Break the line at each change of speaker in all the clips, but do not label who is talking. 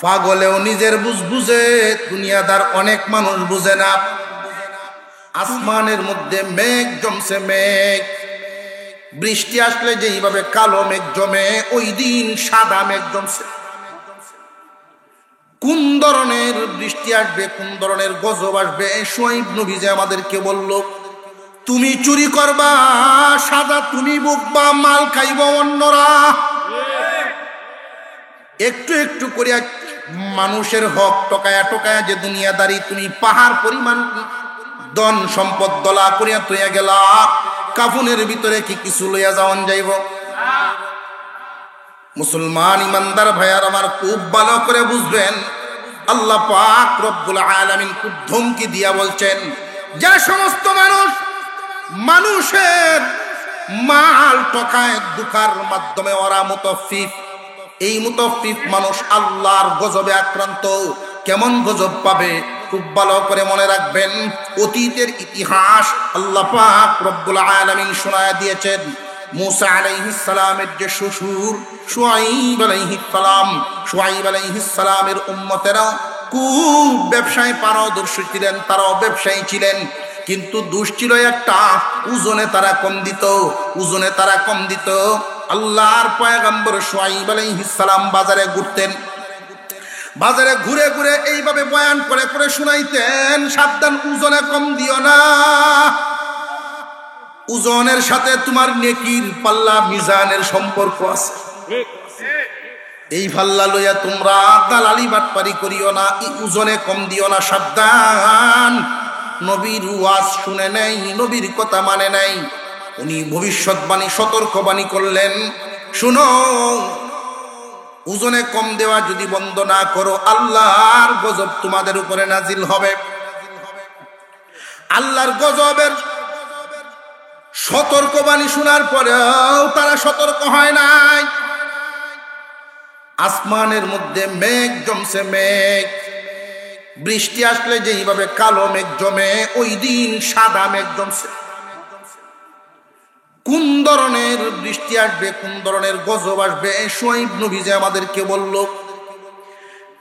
পাগলেও নিজের বুঝ বুঝে, দুনিয়াদার অনেক মানুষ বুঝে না। আসমানের মধ্যে মেঘ জমছে, মেঘ বৃষ্টি আসলে যেইভাবে কালো মেঘ জমে, ওই দিন সাদা মেঘ জমছে। কোন ধরনের বৃষ্টি আসবে, কোন ধরনের গজব আসবে, শুআয়ব নবী যে আমাদেরকে বলল, তুমি চুরি করবা সাদা, তুমি বুকবা মাল খাইব অন্যরা। একটু একটু করে মানুষের হক টকায়া টকায়া যে দুনিয়াদারি, তুমি পাহাড় পরিমাণ ধন সম্পদ দলা করিয়া তৈয়া গেলা, কাফনের ভিতরে কি কিছু লইয়া যাওয়ান যাইব? মুসলমান ইমানদার ভাইয়ার আমার, খুব ভালো করে বুঝবেন, আল্লাহ পাক রব্বুল আলামিন খুব ধমকি দিয়া বলছেন, যে সমস্ত মানুষ মানুষের মাল টকায় দুকার মাধ্যমে ওরা মুতাফফিফ, এই মুতাফফিফ মানুষ আল্লাহর গজবে আক্রান্ত। কেমন গজব পাবে? খুব ভালো করে মনে রাখবেন, অতীতের ইতিহাস আল্লাহ পাক রব্বুল আলামিন শোনায়া দিয়েছেন। মুসা আলাইহিস সালামের যে শ্বশুর শুআয়ব আলাইহিস সালাম, শুআয়ব আলাইহিস সালামের উম্মতেরাও খুব ব্যবসায় পারদর্শী ছিলেন, তারাও ব্যবসায়ী ছিলেন, কিন্তু দোষ ছিল একটা, ওজনে তারা কম দিত, ওজনে তারা কম দিত। আল্লাহর পয়গম্বর শুআয়ব আলাইহিস সালাম বাজারে ঘুরতেন, বাজারে ঘুরে ঘুরে এইভাবে বয়ান করে করে শুনাইতেন, সাবধান, ওজনে কম দিও না, ওজনের সাথে তোমার নেকির পাল্লা মিজানের সম্পর্ক আছে, এই পাল্লা লইয়া তোমরা দালালি বাটপারি করিও না, এই ওজনে কম দিও না, সাবধান। নবীর ওয়াজ শুনে নাই, নবীর কথা মানে নাই, উনি ভবিষ্যৎবাণী সতর্কবাণী করলেন, শুনো, ওজনে কম দেওয়া যদি বন্ধ না করো, আল্লাহর গজব তোমাদের উপরে নাজিল হবে। আল্লাহর গজবের সতর্কবাণী শোনার পরেও তারা সতর্ক হয় নাই। আসমানের মধ্যে মেঘ জমছে, মেঘ বৃষ্টি আসলে যেইভাবে কালো মেঘ জমে, ওই দিন সাদা মেঘ জমছে। কোন ধরনের বৃষ্টি আসবে, কোন ধরনের গজব আসবে, শুআয়ব নবী যে আমাদেরকে বলল।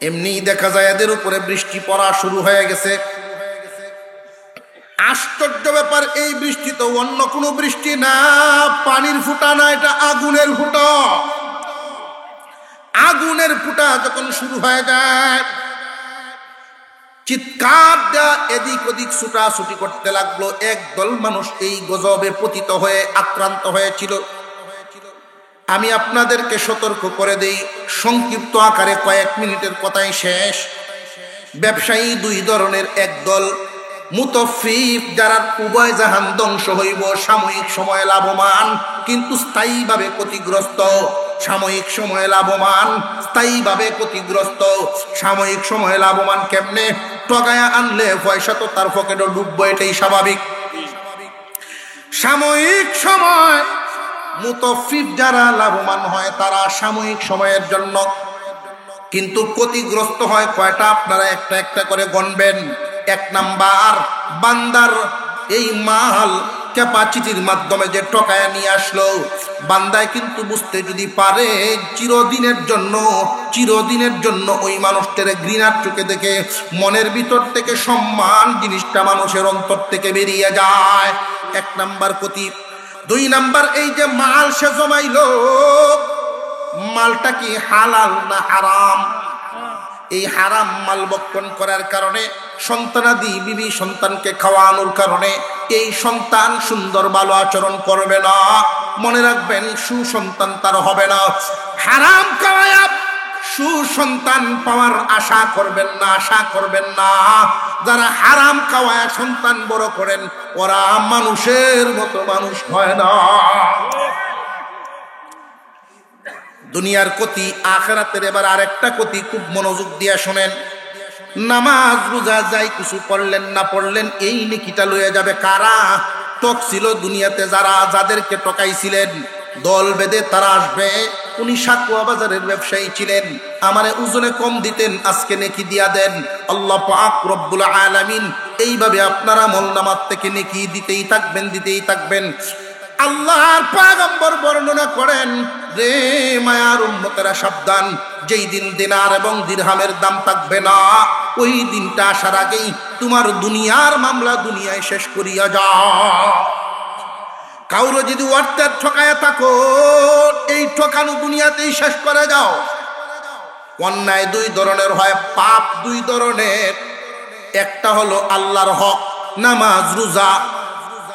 এমনি দেখা যায় এদের উপরে বৃষ্টি পড়া শুরু হয়ে গেছে। আশ্চর্য ব্যাপার, এই বৃষ্টি তো অন্য কোনো বৃষ্টি না, পানির ফুটা না, এটা আগুনের ফুটা। আগুনের ফুটা যখন শুরু হয়ে যায়, চিৎকার দেয়া এদিক ওদিক ছুটাছুটি করতে লাগলো। একদল মানুষ এই গজবে পতিত হয়ে আক্রান্ত হয়েছিল। আমি আপনাদেরকে সতর্ক করে দেই, সংক্ষিপ্ত আকারে কয়েক মিনিটের কথাই শেষ। ব্যবসায়ী দুই ধরনের, একদল মুতাফফিফ, যারা উভয় জাহান ধ্বংস হইব, সাময়িক সময়ে লাভবান কিন্তু স্থায়ীভাবে ক্ষতিগ্রস্ত। সাময়িক সময়ে লাভবান, স্থায়ীভাবে ক্ষতিগ্রস্ত। সাময়িক সময়ে লাভবান কেমনে? টগায়া আনলে পয়সা তো তার পকেটে ডুববো, এটাই স্বাভাবিক। সাময়িক সময় মুতাফফিফ যারা লাভবান হয়, তারা সাময়িক সময়ের জন্য, কিন্তু ক্ষতিগ্রস্ত হয় কয়টা? আপনারা একটা একটা করে গণবেন। এক নাম্বার, বান্দার এই মাল ক্যাপাসিটির মাধ্যমে যে টকায়া নিয়ে আসলো, বান্দায় কিন্তু বুঝতে যদি পারে, চিরদিনের জন্য ওই মানুষটার ঘৃণার চোখে দেখে মনের ভিতর থেকে সম্মান জিনিসটা মানুষের অন্তর থেকে বেরিয়ে যায়। এক নাম্বার ক্ষতি। দুই নাম্বার, এই যে মাল সে জমাইলো, মালটা কি হালাল না হারাম? এই হারাম মাল বক্ষণ করার কারণে, সন্তানাদি বিবি সন্তানকে খাওয়ানোর কারণে এই সন্তান সুন্দর ভালো আচরণ করবে না। মনে রাখবেন, সুসন্তান তার হবে না। হারাম খাওয়ায়া সুসন্তান পাওয়ার আশা করবেন না, আশা করবেন না। যারা হারাম খাওয়ায়া সন্তান বড় করেন, ওরা মানুষের মতো মানুষ হয় না। দুনিয়ার ক্ষতি, আখিরাতের এবার আরেকটা ক্ষতি, খুব মনোযোগ দিয়ে শোনেন। নামাজ রোজা যাই কিছু পড়লেন না পড়লেন, এই নেকিটা লয়ে যাবে কারা? ঠকছিল দুনিয়াতে যারা, যাদেরকে ঠকাইছিলেন, দল বেঁধে তারা আসবে। উনি সাকুয়া বাজারের ব্যবসায়ী ছিলেন, আমারে ওজনে কম দিতেন, আজকে নেকি দিয়া দেন। আল্লাহ পাক রব্বুল আলামিন এইভাবে আপনারা আমলনামার থেকে নেকি দিতেই থাকবেন, দিতেই থাকবেন। আল্লাহর পয়গম্বর বর্ণনা করেন, রে মায়ার উম্মতেরা সাবধান, যেই দিন দিনার এবং দিরহামের দাম থাকবে না, ওই দিনটা আসার আগেই তোমার দুনিয়ার মামলা দুনিয়ায় শেষ করিয়া যাও। কাউরে যদি অর্থের ঠকায়া থাকো, এই ঠকানো দুনিয়াতেই শেষ করে যাও। অন্যায় দুই ধরনের হয়, পাপ দুই ধরনের। একটা হলো আল্লাহর হক, নামাজ রোজা।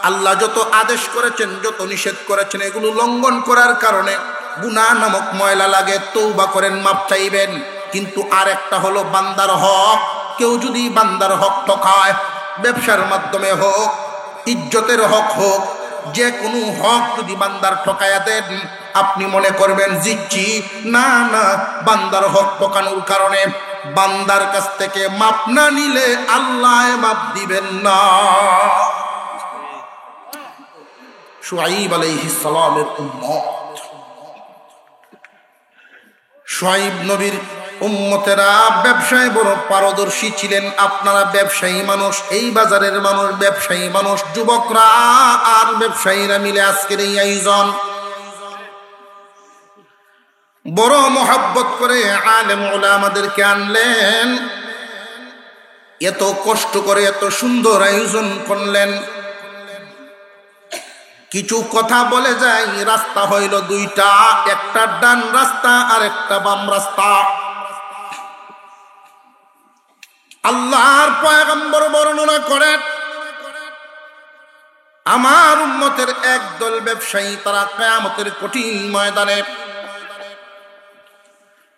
আল্লাহ যত আদেশ করেছেন, যত নিষেধ করেছেন, এগুলো লঙ্ঘন করার কারণে গুনাহ নামক ময়লা লাগে, তওবা করেন, মাপ চাইবেন। কিন্তু আর একটা হলো বান্দার হক। কেউ যদি বান্দার হক ঠকায়, ব্যবসার মাধ্যমে হোক, ইজ্জতের হক হোক, যে কোনো হক যদি বান্দার ঠকায়া দেন, আপনি মনে করবেন জিতছি, না না, বান্দার হক ঠকানোর কারণে বান্দার কাছ থেকে মাপ না নিলে আল্লাহ মাপ দিবেন না। শুআইব আলাইহিস সালামের উম্মত, শুআইব নবীর উম্মতেরা ব্যবসায় বড় পারদর্শী ছিলেন। আপনারা ব্যবসায়ী মানুষ, এই বাজারের মানুষ ব্যবসায়ী মানুষ, যুবকরা আর ব্যবসায়ীরা মিলে আজকের এই আয়োজন। বড় মোহাব্বত করে আলেম ওলামাদেরকে আনলেন, এত কষ্ট করে এত সুন্দর আয়োজন করলেন। কিছু কথা বলে যাই, রাস্তা হইল দুইটা, একটা ডান রাস্তা আর একটা বাম রাস্তা। আল্লাহর পয়গম্বর বর্ণনা করেন, আমার উম্মতের একদল ব্যবসায়ী, তারা কিয়ামতের কঠিন ময়দানে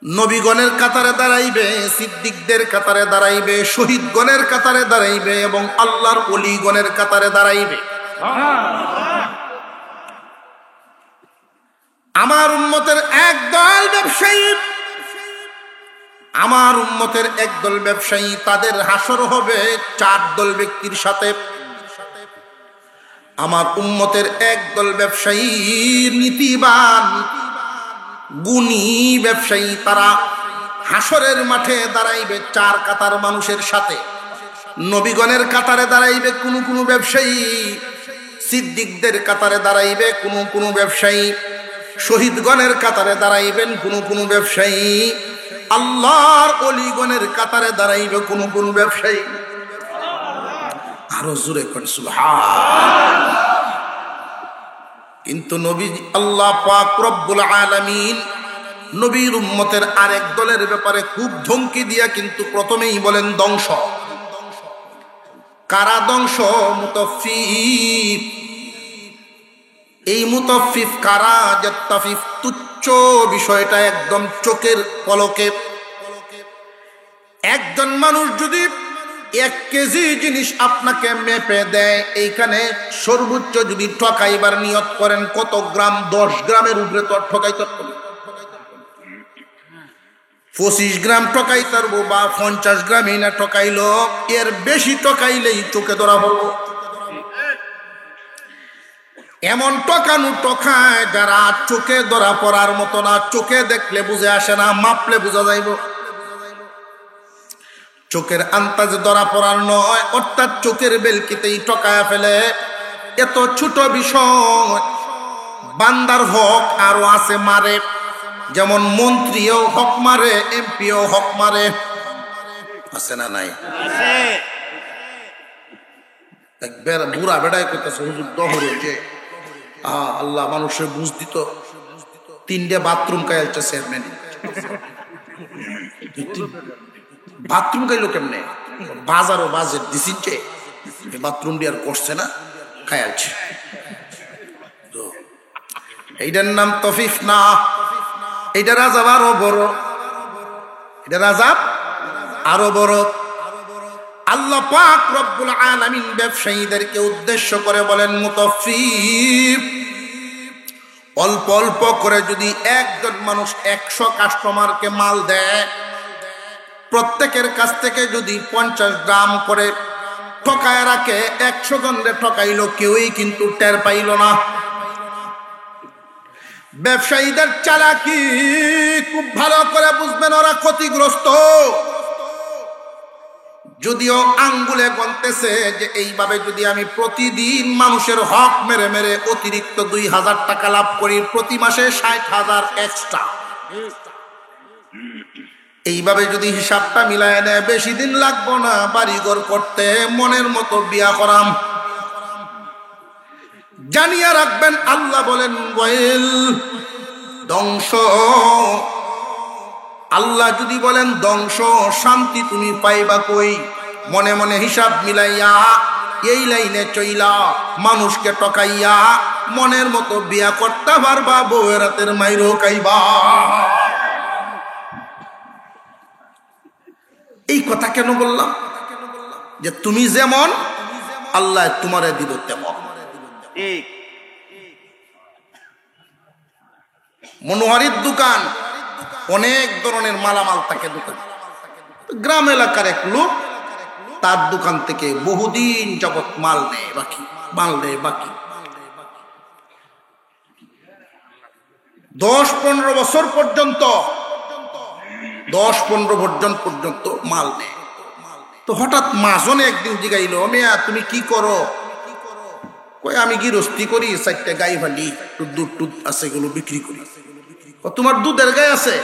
নবীগণের কাতারে দাঁড়াইবে, সিদ্দিকদের কাতারে দাঁড়াইবে, শহীদগণের কাতারে দাঁড়াইবে এবং আল্লাহর ওলিগণের কাতারে দাঁড়াইবে। আমার উম্মতের একদল ব্যবসায়ী, আমার উম্মতের একদল ব্যবসায়ী, তাদের হাসর হবে 4 দল ব্যক্তির সাথে। আমার উম্মতের একদল ব্যবসায়ী নীতিবান গুণী ব্যবসায়ী, তারা হাসরের মাঠে দাঁড়াইবে 4 কাতার মানুষের সাথে। নবীগণের কাতারে দাঁড়াইবে কোন কোন ব্যবসায়ী, সিদ্দিকদের কাতারে দাঁড়াইবে কোন কোন ব্যবসায়ী, শহীদগণের কাতারে দাঁড়াইবেন কোন কোন ব্যবসায়ী, আল্লাহর ওলিগণের কাতারে দাঁড়াইবে কোন কোন ব্যবসায়ী। আরো জোরে কোন সুবহানাল্লাহ। কিন্তু নবী আল্লাহ পাক রব্বুল আলামিন নবীর উম্মতের আরেক দলের ব্যাপারে খুব ধমকি দিয়া কিন্তু প্রথমেই বলেন ধ্বংস। কারা ধ্বংস? মুতাফফিফ। এই মুতাফফিফ কারা? জাত্তাফিফ, তুচ্ছ বিষয়টা একদম চোখের পলকে। একজন মানুষ যদি 1 কেজি জিনিস আপনাকে মেপে দেয়, এইখানে সর্বোচ্চ যদি ঠকাইবার নিয়ত করেন, কত গ্রাম? 10 গ্রামের উপরে তো ঠকাইতে পারবো, 25 গ্রাম ঠকাইতে পারবো, বা 50 গ্রামই না ঠকাইলো, এর বেশি ঠকাইলেই চোখে ধরা হলো। এমন ঠকানো ঠকায় যারা চোখে ধরা পড়ার মতো না, চোখে দেখলে বুঝে আসে না, মাপলে বোঝা যাইব। চোখের আন্তাজে ধরা পড়ার নয়, অর্থাৎ চোখের বেলকিতেই ঠকায়া ফেলে। এত ছোট বিষয়, বান্দার হক আরো আছে মারে, যেমন মন্ত্রীও হক মারে, এমপিও হক মারে, আছে না নাই? একবার বুড়া বেড়ায় করতেছে, হুজুর দহরে যে আল্লাহ মানুষের বুঝ দিত, 3টে বাথরুম কাইলছে চেয়ারম্যান। বাথরুম খাইলো কেমনে? বাজারও বাজেট দিচ্ছে, বাথরুম দিয়ে আর করছে না, খাইছে। এইটার নাম তফিফ না, এইটা রাজাব আরো বড়, এটা রাজাব আরো বড়। আল্লাহ পাক রব্বুল আলামিন ব্যবসায়ীদেরকে উদ্দেশ্য করে বলেন মুতাফফিফ। অল্প অল্প করে যদি একজন মানুষ 100 কাস্টমারকে মাল দেয়, প্রত্যেকের কাছ থেকে যদি 50 গ্রাম করে ঠকায় রাখে, 100 জনরে ঠকাইলো, কেউই কিন্তু টের পাইল না। ব্যবসায়ীদের চালাকি খুব ভালো করে বুঝবেন, ওরা ক্ষতিগ্রস্ত। যদিও আঙ্গুলে গনতেছে যে এইভাবে যদি আমি প্রতিদিন মানুষের হক মেরে মেরে অতিরিক্ত 2000 টাকা লাভ করি, প্রতি মাসে 60,000 এক্সট্রা, এইভাবে যদি হিসাবটা মিলায় নেয় বেশি দিন লাগবো না বাড়িঘর করতে, মনের মতো বিয়া করাম। জানিয়া রাখবেন আল্লাহ বলেন ওয়াইল, ধ্বংস। আল্লাহ যদি বলেন ধ্বংস, শান্তি তুমি পাইবা কই? মনে মনে হিসাব মিলাইয়া এই লাইনে চইলা মানুষকে টকাইয়া মনের মতো বিয়া করতে পারবা, বউয়ের রাতের মাইরো খাইবা। এই কথা কেন বললাম? যে তুমি যেমন আল্লাহ তোমারে দিব তেমন। মনোহারির দোকান, অনেক ধরনের মালামাল থাকে দোকান। গ্রাম এলাকার এক লোক তার দোকান থেকে বহুদিন যাবৎ মাল নেয় বাকি, মাল নেয় বাকি। 10-15 বছর পর্যন্ত, 10-15 বছর পর্যন্ত মাল নেয়। তো হঠাৎ মাঝনে একদিন জিগাইল, মেয়া তুমি কি করো? কই আমি গৃহস্থী করি, 4টা গাই ফালি, দুধ টুধ আছে এগুলো বিক্রি করি। তোমার দুধের গাই আছে?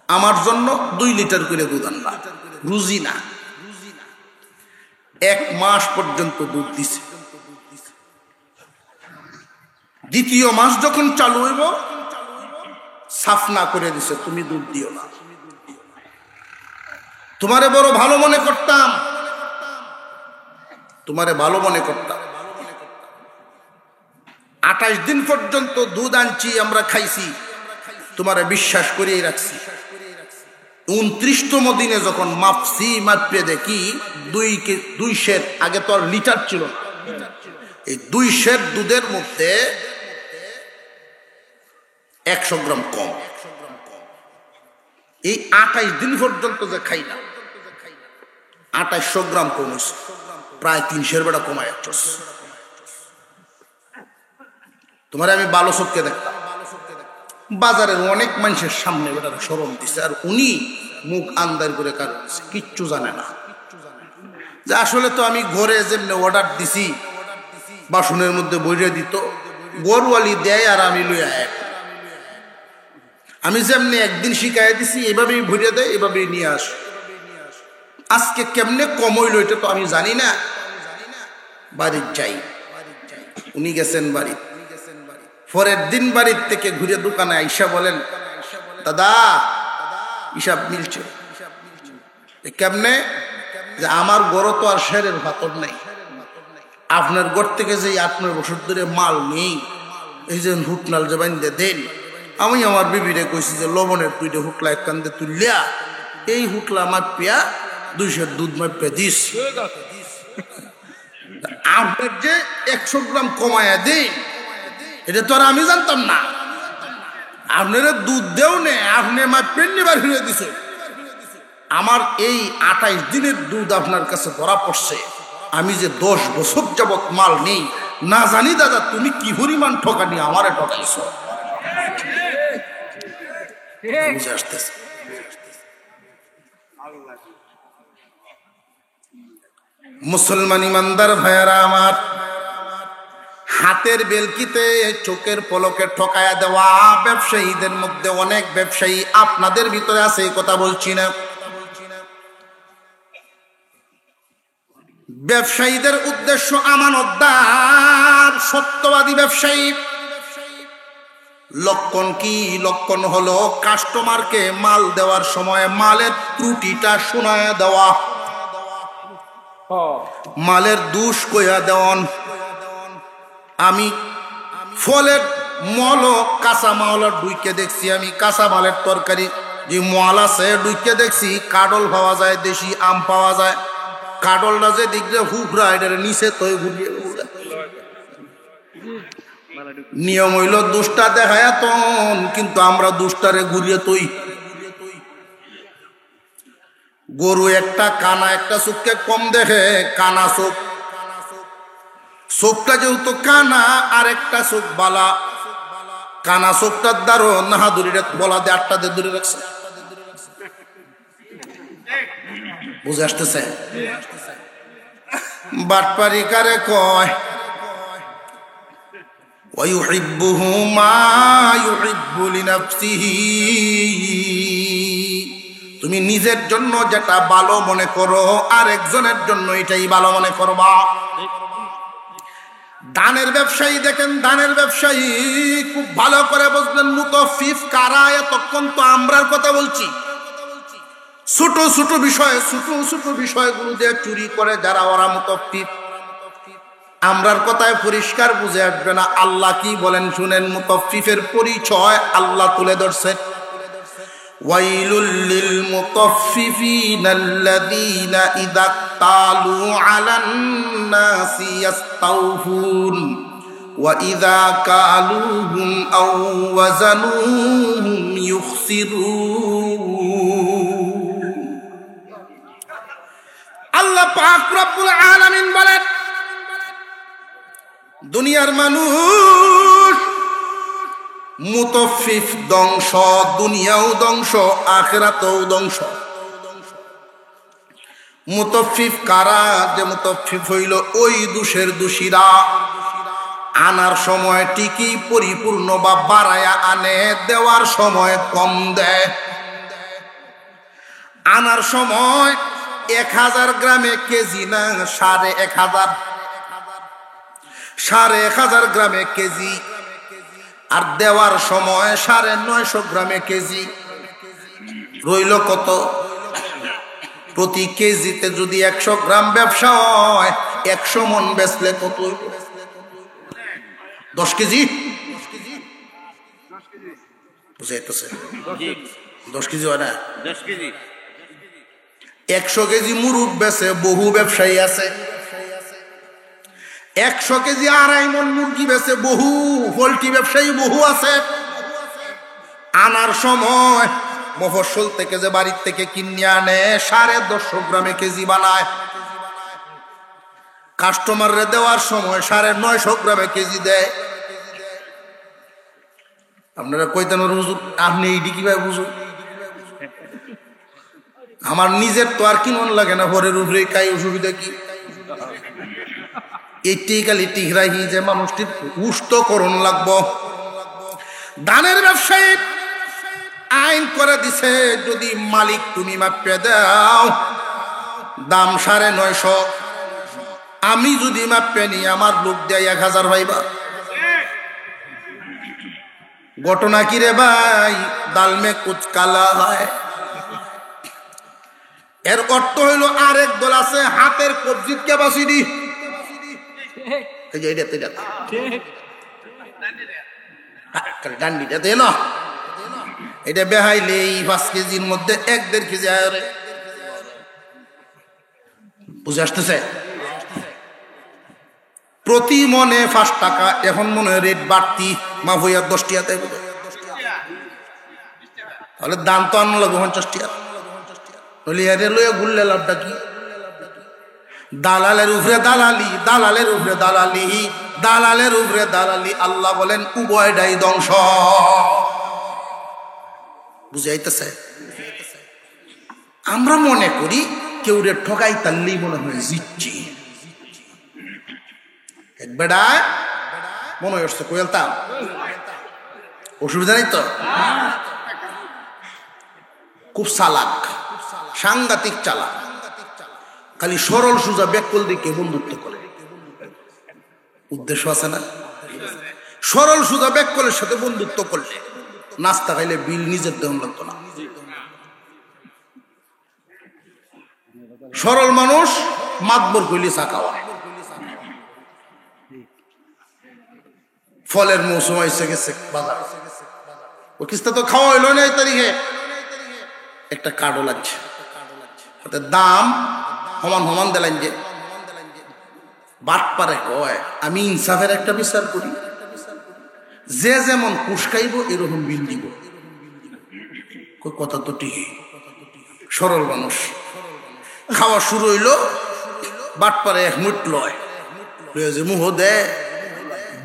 আমার জন্য 2 লিটার করে দুধ আনবা, রুজি না। 1 মাস পর্যন্ত দুধ দিছে। দ্বিতীয় মাস যখন চালু হইব সাফ না করে দিছে, তুমি দুধ দিও না। তোমারে বড় ভালো মনে করতাম, তোমারে ভালো মনে করতাম। 28 দিন পর্যন্ত দুধ আনছি, আমরা খাইছি, তোমারে বিশ্বাস করিয়ে রাখছি। 29তম দিনে যখন মাপছি, মাপে দেখি 2 সের, আগে তো আর লিটার ছিল না, এই 2 সের দুধের মধ্যে 100 গ্রাম কম। এই 28 দিন পর্যন্ত যে খাইলাম 2800 গ্রাম কমেছে, প্রায় 300 বেড়া কমায় যাচ্ছ। তোমার আমি ভালো চোখকে দেখতাম, বাজারের অনেক মানুষের সামনে বেটার শরম দিছে, আর উনি মুখ আন্দার করে কারণ কিচ্ছু জানে না যে আসলে তো আমি ঘরে যেমনি অর্ডার দিছি বাসনের মধ্যে বইরে দিত, গরুয়ালি দেয় আর আমি লইয়া এক। আমি যেমনি একদিন শিখাই দিছি এভাবেই ভরে দেয়, এভাবেই নিয়ে আস। আজকে কেমনে কমইল এটা তো আমি জানি না। বাড়ির যাই, উনি গেছেন বাড়ি, পরের দিন বাড়ির থেকে ঘুরে দোকানে আইসা বলেন, দাদা হিসাব মিলছে। কেমনে? যে আমার গড় তো আর শেরের ভাতর নাই, আপনার ঘর থেকে যে 8-9 বছর ধরে মাল নেই, এই যে হুটনাল যে বান্ধে দেন, আমি আমার বিবিরে কইছি যে লবণের 2টা হুটলা এক কান্দে তুললিয়া এই হুটলা মাপিয়া 200 দুধ মাপিয়া দিস। আপনার যে 100 গ্রাম কমায়া দেন এটা তো আর আমি জানতাম না। আপনারা দুধ দেও নে, আপনি মাপেন নিবার ফিরে দিছে। আমার এই 28 দিনের দুধ আপনার কাছে ধরা পড়ছে, আমি যে 10 বছর যাবৎ মাল নেই, না জানি দাদা তুমি কি পরিমাণ ঠকানি আমারে ঠকাইছ। মুসলমান ইমানদার ভাইয়ারা আমার, হাতের বেলকিতে চোখের পলকে ঠকায়া দেওয়া ব্যবসায়ীদের মধ্যে অনেক ব্যবসায়ী আপনাদের ভিতরে আছে, এই কথা বলছি না। ব্যবসায়ীদের উদ্দেশ্য আমানতদার, সত্যবাদী ব্যবসায়ী। লক্ষণ কি? লক্ষণ হলো কাস্টমারকে মাল দেওয়ার সময় মালের ত্রুটিটা শোনায়া দেওয়া, মালের দোষ কইয়া দেওয়ান। আমি ফলের মল, কাঁচা মাল ডুইকে দেখছি, আমি কাঁচা মালের তরকারি যে মল আছে ডুইকে দেখছি কাডল পাওয়া যায়, দেশি আম পাওয়া যায়। কাডলটা যে দিকে হুকরা এটার নিচে তো ঘুরিয়ে নিয়ম হইল দুষ্টা দেখায় তন, কিন্তু আমরা দুষ্টারে ঘুরিয়ে তৈ। গরু একটা কানা, একটা চোখকে কম দেখে, কানা চোখ, চোখটা যেহেতু কানা আর একটা চোখ বালা, কানা চোখটার দ্বারো নাহাদুরিটা বলা দিয়ে 8টা দিয়ে দূরে রাখছে। বুঝে আসতেছে? বাটপারি কারে কয়? ওয়ায়ুহিব্বুহু মা ইউহিব্বু লিনাফসিহি। তুমি নিজের জন্য যেটা ভালো মনে করো আরেকজনের জন্য এটাই ভালো মনে করবা। দানের ব্যবসায়ী দেখেন, দানের ব্যবসায়ী খুব ভালো করে বুঝলেন মুতাফফিফ কারা। এতক্ষণ তো আমরার কথা বলছি, ছোট ছোট বিষয়গুলো দিয়ে চুরি করে যারা, ওরা মুতাফফিফ। আমরার কথায় পরিষ্কার বুঝে আসবে না। আল্লাহ কি বলেন শুনেন, মুতাফফিফের পরিচয় আল্লাহ তুলে ধরছে। ওয়াইলুল লিল মুতাফফিফিনা আল্লাযীনা ইযা তালু আলান নাসি ইস্তাওফুন ওয়া ইযা কালুহুম আও ওয়াজানুহুম ইউখসিরুন। আল্লাহ পাক রব্বুল আলামিন বলেন, দুনিয়ার মানুষ মুতাফফিফ ধ্বংস, দুনিয়াও ধ্বংস, আখিরাতেও ধ্বংস। মুতাফফিফ কারা? যে মুতাফফিফ হইল ওই দোষের দোষীরা, আনার সময় ঠিকই পরিপূর্ণ বা বাড়ায়া আনে, দেওয়ার সময় কম দেয়। আনার সময় 1000 গ্রামে কেজি না 1500, 1500 গ্রামে কেজি, আর দেওয়ার সময় 950 গ্রামে কেজি। রইল কত? প্রতি কেজিতে যদি 100 গ্রাম ব্যবসা হয়, 100 মন বেচলে কত? 10 কেজি। বুঝাইতেছে? 10 কেজি হয় না? 100 কেজি মুরুব বেচে বহু ব্যবসায়ী আছে। 100 কেজি 2.5 মন মুরগি বেচে বহু পোল্ট্রি ব্যবসায়ী বহু আছে। আনার সময় মফস্বল থেকে যে বাড়ির থেকে কিনে আনে 150 গ্রামে কেজি বানায়, কাস্টমাররে দেওয়ার সময় 950 গ্রামে কেজি দেয়। আপনারা কইতেন হুজুর আপনি এইটি কিভাবে বুঝুন? আমার নিজের তো আর কিমন লাগে না, ঘরের উপরে কাই, অসুবিধা কি? এইটি খালি টিহরাহি যে মানুষটি উষ্টকরণ লাগবো। দানের ব্যবসায়ী আইন করে দিছে, যদি মালিক তুমি মাপে দাও দাম 950, আমি যদি মাপে নি আমার লোক দেয় 1000 ভাইবা। ঘটনা কি রে ভাই? দাল মে কুচ কালা হয়। এর অর্থ হইল আরেক দল আছে হাতের কবজির ক্যাপাসিটি, ডান্ডিটা দে না, এটা বেহাইলে 5 কেজির মধ্যে 1-1.5 কেজি আয়। বুঝে আসতেছে? প্রতি মনে 5 টাকা, এখন মনে হয় রেট বাড়তি, মাফ হইয়া 10 টাকা। তাহলে দাম তো আনলো লাগবে 50 টাকা। লইয়া ঘুরলে লাভটা কি? দালালের উপরে দালালি, দালালের উপরে দালালি, দালালের উপরে দালালি। আল্লাহ বলেন উভয়টাই ধ্বংস। বুঝাইতেছে? আমরা মনে করি কেউ রে ঠকাই তাল্লি মনে হয় জিতছি। এক বেড়ায় মনে হচ্ছে কোয়েলতাম, অসুবিধা নেই তো। খুব চালাক, সাংঘাতিক চালাক, খালি সরল সোজা ব্যাকল দিকে বন্ধুত্ব করে। উদ্দেশ্য আছে না? সরল সোজা ব্যাকলের সাথে বন্ধুত্ব করলে নাস্তা খাইলে বিল নিজের দেওয়া লাগতো না। সরল মানুষ মাতবর কইলে চা খাওয়া। ফলের মৌসুম এসে গেছে বাজার, ও কিস্তা তো খাওয়া হইল না। এই তারিখে একটা কার্ডও লাগছে, দাম সমান দিলেন। যে বাট পারে কয় আমি ইনসাফের একটা বিচার করি, যে যেমন কুসকাইব এরকম বিল দিব। কথা তো ঠিকই। সরল মানুষ খাওয়া শুরু হইল, বাট পারে 1 মিনিট লয়, যে মুহ দে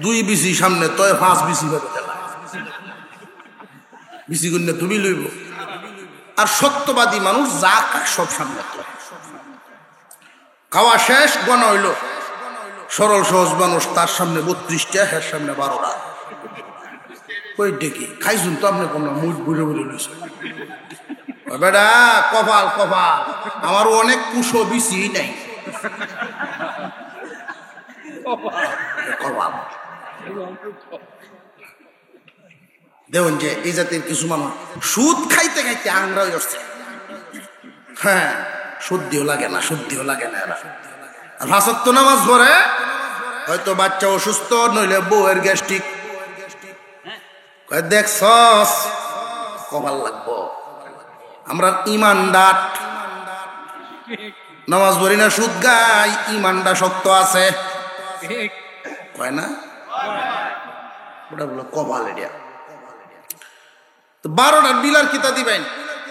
2 বিসি সামনে তয় 5 বিসি ভাবে দেলা, বিসি গুণ তুমি লইব। আর সত্যবাদী মানুষ যা খায় সব সামনে তো খাওয়া শেষ, গণ হইল। সরল সহজ মানুষ, তার সামনে 32টা, এর সামনে 12টা। কই ডেকে খাইছুন তো আপনি কোন মুখ বুড়ে বুড়ে লইছে বেটা, কপাল কপাল, আমার অনেক কুশো বিসি নাই। কপাল দেখুন যে এই জাতির কিছু মানুষ সুদ খাইতে খাইতে আংরা হয়ে যাচ্ছে। হ্যাঁ, শুদ্ধিও লাগে না, শুদ্ধিও লাগে না। এরা আর 5 ওয়াক্ত নামাজ পড়ে, হয়তো বাচ্চা অসুস্থ, নইলে বউয়ের গ্যাস্ট্রিক। দেখছস, কপাল লাগবো। আমরা ইমানদার, নামাজ পড়ি না, সুদ গাই, ইমানটা শক্ত আছে, কয় না? ওটা বলো কপাল। এরিয়া তো 12টার বিলার কিতা দিবেন,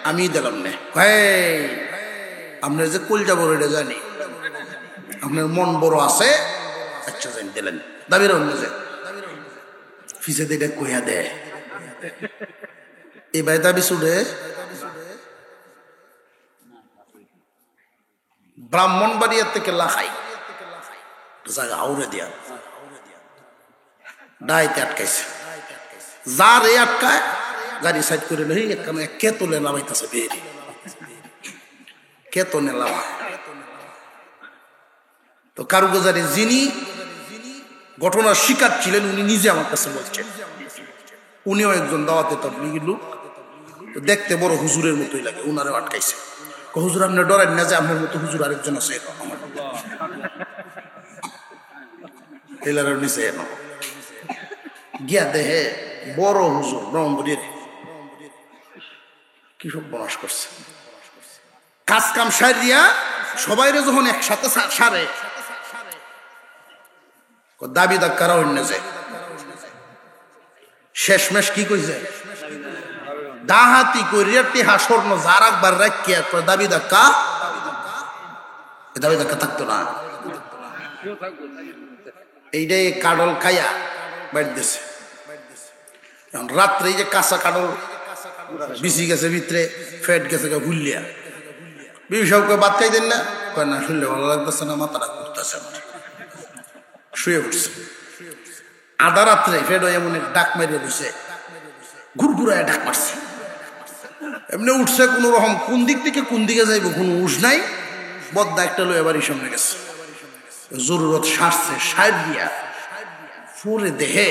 আমি দিলাম না। আপনার যে কলজা বড় এটা জানি, আপনার মন বড় আছে, আচ্ছা জানি দিলেন। দাবির অন্য যে ফিসে দিয়ে কইয়া দেয়, এই ভাই দাবি ছুড়ে ব্রাহ্মণবাড়িয়া থেকে লাখাই জায়গা আউরে দিয়া ডাইতে আটকাইছে। যার এ আটকায় গাড়ি সাইড করে লই, এখানে কেতলে নামাইতেছে, বেরি কেতনে লামা। তো কারুগুজারি যিনি ঘটনার শিকার ছিলেন, উনি নিজে আমার কাছে বলছেন, উনিও একজন দাওয়াতে তাবলীগী লোক, দেখতে বড় হুজুরের মতোই লাগে। উনারে আটকাইছে, হুজুর আপনি ডরেন না যে আপনার মতো হুজুর আরেকজন আছে? নিচে গিয়া দেহে বড় হুজুর ব্রহ্মপুরের কি সব বনাস করছে। কাজ কাম সারিয়া সবাই যখন একসাথে সারে, দাবি দাক্কারা অন্য যায়। শেষমেশ কি কইছে, ডাহাতি করিয়া টিহা স্বর্ণ যার একবার রাখিয়া দাবি ধাক্কা, দাবি ধাক্কা থাকতো না। এইটাই কাডল খাইয়া বাইর দিছে। রাত্রে যে কাঁচা কাডল বিছি গেছে ভিতরে, ফেট গেছে হুল্লিয়া। বিবি সাহেবকে বাদ খাই দেন না, কয় না শুনলে ভালো লাগতেছে না, মাথাটা ঘুরতেছে, শুয়ে উঠছে। আধা রাত্রে ফেট এমন ডাক মেরে দিছে, ঘুরঘুরায় ডাক মারছে। এমনি উঠছে কোন রকম, কোন দিক থেকে কোন দিকে যাইব কোনো উঠ নাই। বদ্দা একটা লয়ে বাড়ির সামনে গেছে, জরুরত সারছে, সার দিয়া পরে দেহে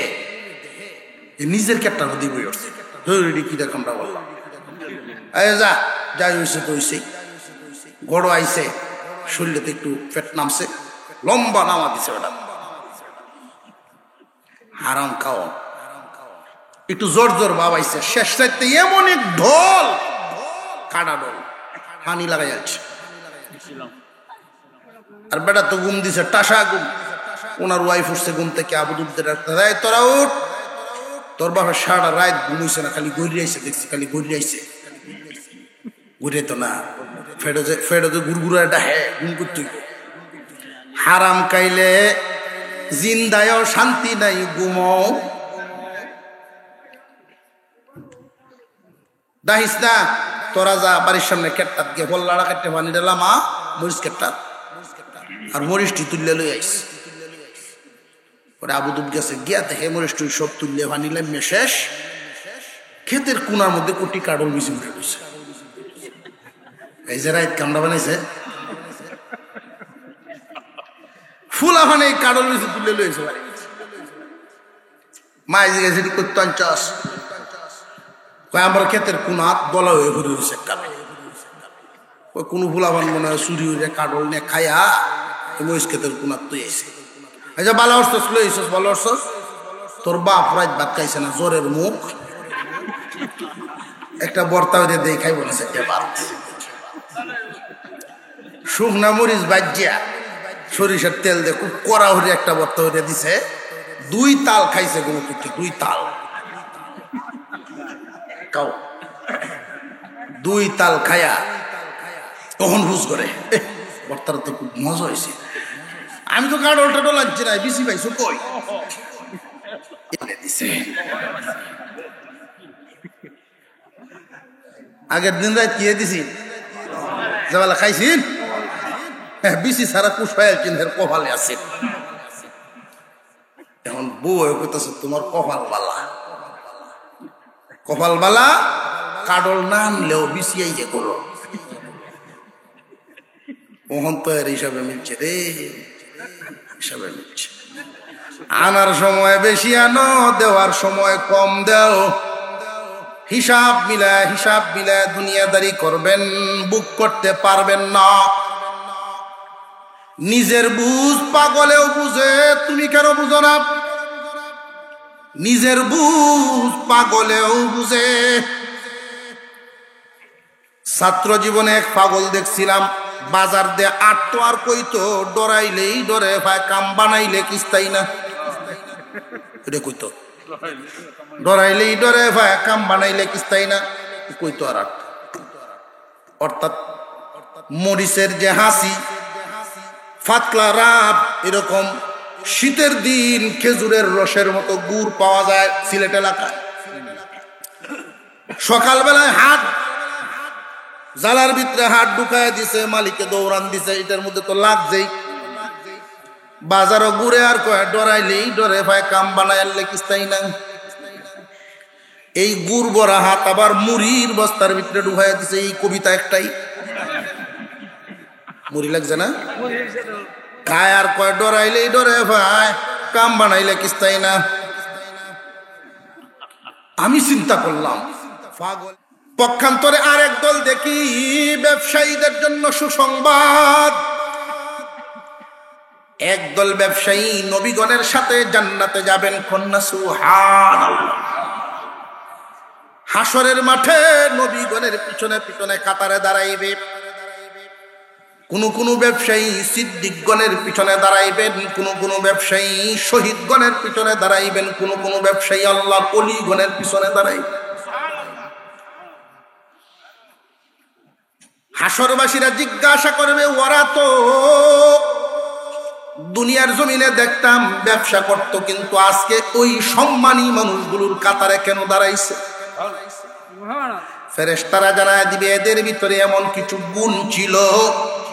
নিজের ক্যাপটা নদী বই উঠছে। কি দেখমটা বললাম, যা যাই হয়েছে তো হয়েছে। গড় আইছে, শরীরেতে একটু পেট নামছে, লম্বা নামা দিছে। ওটা হারাম খাও, একটু জোর জোর ভাব আইছে। শেষ রাইতে এমন এক ঢোল, কাটা ঢোল, পানি লাগাই যাচ্ছে। আর বেটা তো ঘুম দিছে, টাসা ঘুম। ওনার ওয়াইফ উঠছে ঘুম থেকে, আবু দুধের ডাক্তার, তোরা উঠ, তোর বাপের সারা রাত ঘুমাইছে না, খালি গড়ি আইছে, দেখছি খালি গড়ি আইছে। ঘুরে তো না, ফেডো যে গুড়গুড়া ডাহে, ঘুম করতে। হারাম খাইলে জিন্দায় শান্তি নাই, ঘুমাও দাহিস না। তোরা যা বাড়ির সামনে কেটটাত গিয়ে বল্লাড়া কেটে পানি দিলাম, মরিচ কেটটা আর মরিচটি তুললে লই আইস। পরে আবু দুধ গেছে, গিয়া দেখে মরিচটি সব তুললে পানিলাম, শেষ। ক্ষেতের কোনার মধ্যে কোটি কাডল বিছি উঠে রয়েছে। এই যে রাইত কামড়া বানাইছে, ফুলা মানে কাডল বিছি তুললে লইছে বাড়ি। মাই যে গেছে করতে চাষ, আমার ক্ষেতের কোন হাত বলা হয়ে ঘুরে রয়েছে। কোনো ফুলাবান মনে হয় চুরি হয়ে কাডল নিয়ে খাইয়া মহিষ ক্ষেতের কোন হাত তুই আইছে। আচ্ছা ভালো অর্থস লইছস, ভালো অর্থস। তোর বাপ রাত ভাত খাইছে না, জ্বরের মুখ একটা বর্তা হইতে দেই খাই বলেছে। ভাত শুকনা মরিচ বাজিয়া সরিষার তেল দিয়ে খুব কড়া হয়ে একটা বর্তা হইতে দিছে। 2 তাল খাইছে কোনো কিছু, 2 তাল খাও, 2 তাল খায়া তখন হুজ করে, বর্তারা তো খুব মজা হয়েছে। আমি তো কাডল টাডল লাগছে না, বিসি পাইছো কই দিছে। আগের দিন রাত কি দিছি যাবেলা খাইছিন হ্যাঁ বিসি সারা কুশ হয়ে চিন্হের কপালে আছে এখন বউ কইতেছে তোমার কপাল বালা কাডল না আনলেও বিসিয়াই যে করো ওহন তো এর হিসাবে মিলছে রে হিসাবে মিলছে আনার সময় বেশি আনো দেওয়ার সময় কম দেও হিসাব মিলায় দুনিয়াদারি করবেন বুক করতে পারবেন না নিজের বুঝ পাগলেও বুঝে তুমি কেন বুঝো না নিজের বুঝ পাগলেও বুঝে ছাত্র জীবনে এক পাগল দেখছিলাম বাজার দিয়ে আটতো আর কইতো ডরাইলেই ডরে ভাই কাম বানাইলে কিস্তাই না এটা কইতো ডরাইলেই ডরে ভাই কাম বানাইলে কিস্তাই না কইতো আর অর্থাৎ মরিচের যে হাসি ফাতলা রাত এরকম শীতের দিন খেজুরের রসের মতো গুড় পাওয়া যায় সিলেট এলাকায় সকালবেলায় হাত জালার ভিতরে হাত ঢুকায় দিছে মালিকে দৌড়ান দিছে এটার মধ্যে তো লাগছেই বাজারও ঘুরে আর কয় ডরাইলেই ডরে ভাই কাম বানায় আনলে কিস্তাই না এই গুড় ভরা হাত আবার মুড়ির বস্তার ভিতরে ঢুকায় দিছে এই কবিতা একটাই মুড়ি লাগছে না খায় আর কয় ডরাইলেই ডরে ভাই কাম বানাইলে কিস্তাই না আমি চিন্তা করলাম পাগল পক্ষান্তরে আরেক দল দেখি ব্যবসায়ীদের জন্য সুসংবাদ একদল ব্যবসায়ী নবীগণের সাথে জান্নাতে যাবেন কন্যা সুবহানাল্লাহ হাসরের মাঠে নবীগণের পিছনে পিছনে কাতারে দাঁড়াইবে কোন ব্যবসায়ী সিদ্দিকগণের পিছনে দাঁড়াইবেন কোন ব্যবসায়ী শহীদগণের পিছনে দাঁড়াইবেন কোন ব্যবসায়ী আল্লাহর ওলিগণের পিছনে দাঁড়াইবেন হাসরবাসীরা জিজ্ঞাসা করবে ওরা তো দুনিয়ার জমিনে দেখতাম ব্যবসা করত কিন্তু আজকে ওই সম্মানী মানুষগুলোর কাতারে কেন দাঁড়াইছে ফেরেশতারা জানায় দিবে এদের ভিতরে এমন কিছু গুণ ছিল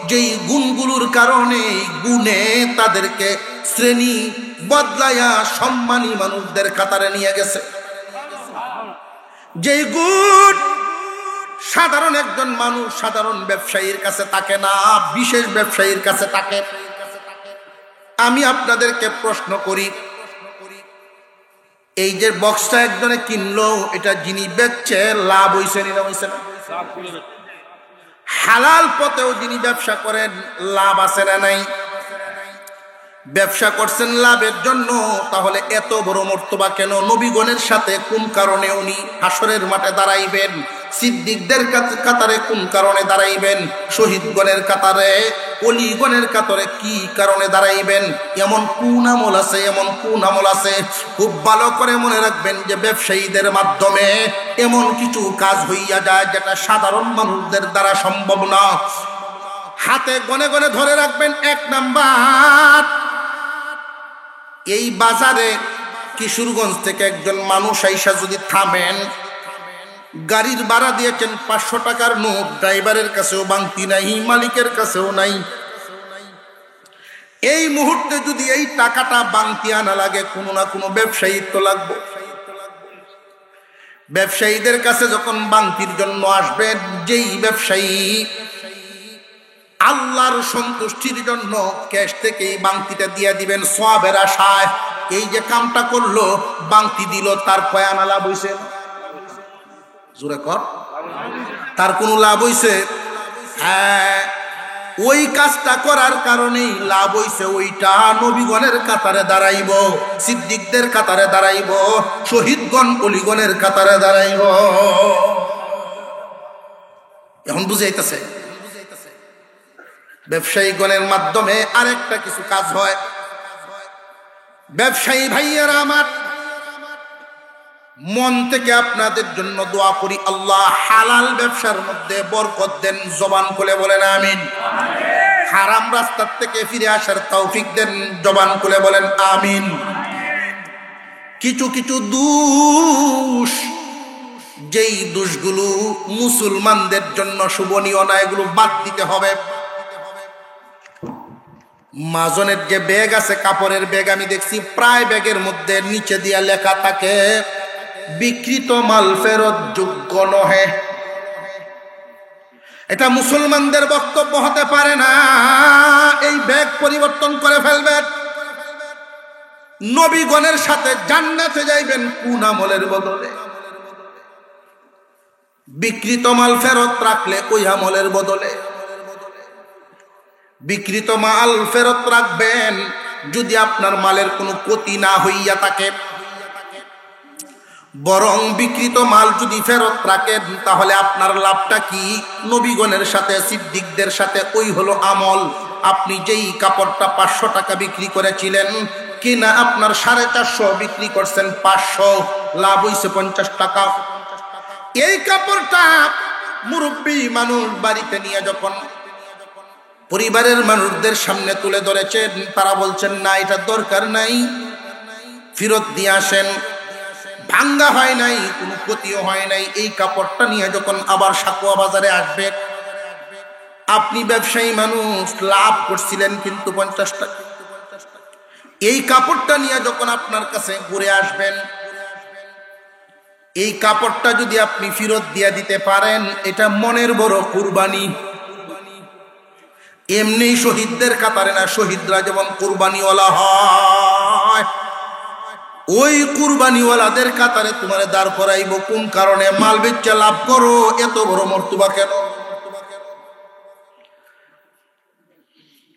যেই গুণগুলোর কারণে গুণে তাদেরকে শ্রেণী বদলায়া সম্মানী মানুষদের কাতারে নিয়ে গেছে যেই গুণ সাধারণ একজন মানুষ সাধারণ ব্যবসায়ীর কাছে থাকে না বিশেষ ব্যবসায়ীর কাছে থাকে আমি আপনাদেরকে প্রশ্ন করি এই যে বক্সটা একজনে কিনলো এটা যিনি বেচছে লাভ হইছে না হইছে না হালাল পথেও যিনি ব্যবসা করেন লাভ আছে না নাই ব্যবসা করছেন লাভের জন্য তাহলে এত বড় মর্তবা কেন নবীগণের সাথে কোন কারণে উনি হাসরের মাঠে দাঁড়াইবেন সিদ্দিকদের কাতারে কোন কারণে দাঁড়াইবেন শহীদগণের কাতারে ওলিগণের কাতারে কি কারণে দাঁড়াইবেন এমন কোন আমল আছে খুব ভালো করে মনে রাখবেন যে ব্যবসায়ীদের মাধ্যমে এমন কিছু কাজ হইয়া যায় যেটা সাধারণ মানুষদের দ্বারা সম্ভব না হাতে গনে গনে ধরে রাখবেন এক নাম্বার এই বাজারে কিশোরগঞ্জ থেকে একজন মানুষ আইসা যদি থামেন গাড়ির ভাড়া দিয়েছেন 500 টাকার নোট ড্রাইভারের কাছেও বাংতি নাই মালিকের কাছেও নাই এই মুহূর্তে যদি এই টাকাটা বাংতি আনা লাগে কোনো না কোনো ব্যবসায়ী তো লাগবে ব্যবসায়ীদের কাছে যখন বাংতির জন্য আসবেন যেই ব্যবসায়ী আল্লাহর সন্তুষ্টির জন্য ক্যাশ থেকে বাংতিটা দিয়ে দিবেন সওয়াবের আশায় এই যে কামটা করলো বাংতি দিল তার কয় আনা লাভ হইছে জোরে কর তার কোনো লাভ হইছে হ্যাঁ ওই কাজটা করার কারণেই লাভ হইছে ওইটা নবীগণের কাতারে দাঁড়াইব সিদ্দিকদের কাতারে দাঁড়াইব শহীদগণ ওলিগণের কাতারে দাঁড়াইব এখন বুঝাইতেছে ব্যবসায়ীগণের মাধ্যমে আরেকটা কিছু কাজ হয় ব্যবসায়ী ভাইয়েরা আমার মন থেকে আপনাদের জন্য দোয়া করি আল্লাহ হালাল ব্যবসার মধ্যে বরকত দেন জবান খুলে বলেন আমিন হারাম রাস্তার থেকে ফিরে আসার তৌফিক দেন জবান খুলে বলেন আমিন কিছু দোষ যেই দোষগুলো মুসলমানদের জন্য শোভনীয় না, এগুলো বাদ দিতে হবে। মাজনের যে ব্যাগ আছে, কাপড়ের ব্যাগ, আমি দেখছি প্রায় ব্যাগের মধ্যে নিচে দিয়া লেখা থাকে বিকৃত মাল ফেরত যোগ্য নহে। এটা মুসলমানদের বক্তব্য হতে পারে না। এই ব্যাগ পরিবর্তন করে ফেলবেন। নবীগণের সাথে জান্নাতে যাইবেন কোন আমলের বদলে? বিকৃত মাল ফেরত রাখলে ওই আমলের বদলে। বিকৃত মাল ফেরত রাখবেন যদি আপনার মালের কোনো ক্ষতি না হইয়া থাকে, বরং বিকৃত মাল যদি ফেরত রাখেন তাহলে আপনার লাভটা কি? নবীগণের সাথে সিদ্দিকদের সাথে ওই হলো আমল। আপনি যেই কাপড়টা 500 টাকা বিক্রি করেছিলেন, কিনা আপনার 450 বিক্রি করছেন 500, লাভ হইছে 50 টাকা। এই কাপড়টা মুরব্বী মানুষ বাড়িতে নিয়ে যখন পরিবারের মানুষদের সামনে তুলে ধরেছেন, তারা বলছেন না, এটা দরকার নাই, ফেরত দিয়ে আসেন। ভাঙ্গা হয় নাই, কোনো ক্ষতিও হয় নাই। এই কাপড়টা নিয়ে যখন আবার সাকুয়া বাজারে আসবে, আপনি ব্যবসায়ী মানুষ, লাভ করছিলেন কিন্তু 50 টাকা। এই কাপড়টা নিয়ে যখন আপনার কাছে ঘুরে আসবেন, এই কাপড়টা যদি আপনি ফেরত দিয়ে দিতে পারেন, এটা মনের বড় কুরবানি। এমনি শহীদদের কাতারে না, শহীদরা যেমন কুরবানিওয়ালা হয়, ওই কুরবানিওয়ালাদের কাতারে তোমার দাঁড় করাইব। কোন কারণে? মাল বেচে লাভ করো, এত বড় মর্তবা কেন?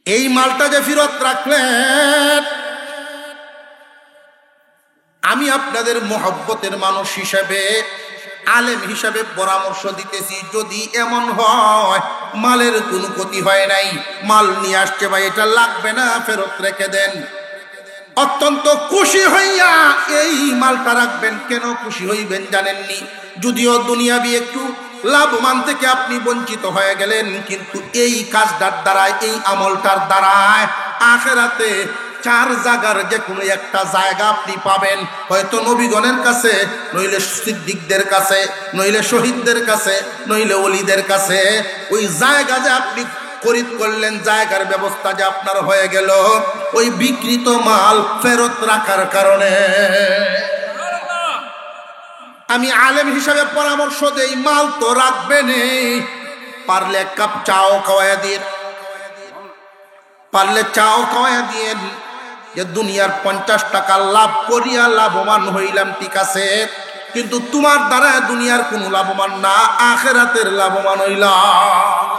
এই মালটা যে ফেরত রাখলেন, আমি আপনাদের মহব্বতের মানুষ হিসেবে, আলেম হিসাবে পরামর্শ দিতেছি, যদি এমন হয় মালের কোনো ক্ষতি হয় নাই, মাল নিয়ে আসছে ভাই, এটা লাগবে না, ফেরত রেখে দেন। অত্যন্ত খুশি হইয়া এই মালটা রাখবেন। কেন খুশি হইবেন জানেননি? যদিও দুনিয়াবি একটু লাভবান থেকে আপনি বঞ্চিত হয়ে গেলেন, কিন্তু এই কাজটার দ্বারায়, এই আমলটার দ্বারায় আখিরাতে 4 জায়গার যে কোনো একটা জায়গা আপনি পাবেন। হয়তো নবীগণের কাছে, নইলে সিদ্দিকদের কাছে, নইলে শহীদদের কাছে, নইলে ওলিদের কাছে। ওই জায়গা যে আপনি খরিদ করলেন, জায়গার ব্যবস্থা যে আপনার হয়ে গেল ওই বিকৃত মাল ফেরত রাখার কারণে। আমি আলেম হিসাবে পরামর্শ দেই, মাল তো রাখবেনই, পারলে 1 কাপ চাও খাওয়াইয়া দিন, পারলে চাও খাওয়াইয়া দিন, যে দুনিয়ার 50 টাকা লাভ করিয়া লাভবান হইলাম, ঠিক আছে, কিন্তু তোমার দ্বারা দুনিয়ার কোনো লাভবান না, আখিরাতের লাভবান হইলাম।